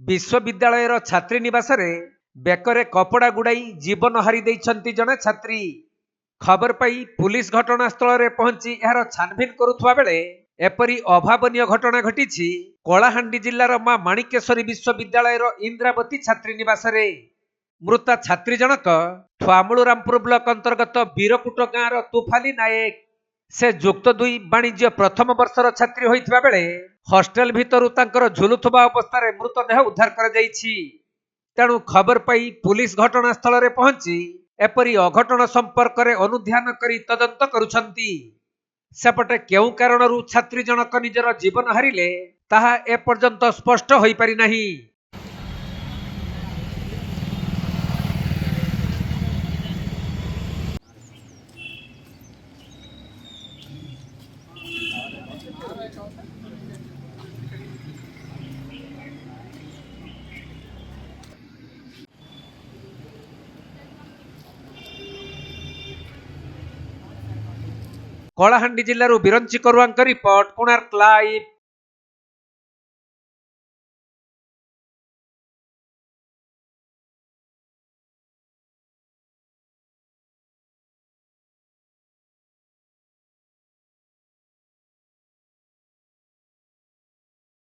विश्वविद्यालयर छात्री निवास रे बेकरे कपड़ा गुड़ाई जीवन हारी देइछंती जने छात्री। खबर पाई पुलिस घटनास्थल रे पहुंची एहार छानभिन करुथुवा बेले एपरी अभावनीय घटना घटिछि कलाहांडी जिल्लार मां माणिकेश्वरी विश्वविद्यालयर इंद्रावती छात्री निवास रे। मृता छात्री जनक ठामुलुरामपुर ब्लॉक अंतर्गत बीरकुट गाँवर तुफाली नायक। से जुक्त 2 वाणिज्य प्रथम वर्षर छात्री होइथिबा बेले हॉस्टेल भितरु तांकर झुलुथुबा अवस्था रे मृतदेह उद्धार कर जाइछि। तेणु खबर पाई पुलिस घटनास्थल रे पहुंची एपरी अघटन संपर्क रे अनुध्यान करी तदंत करुछंती। सेपटे केउ कारणरू छात्री जनक निजर जीवन हारिले ताहा एपर्यंत स्पष्ट होई पारि नाही। कलाहांडी जिल्लारू बिरंची करुआंक रिपोर्ट कोणार्क लाइव।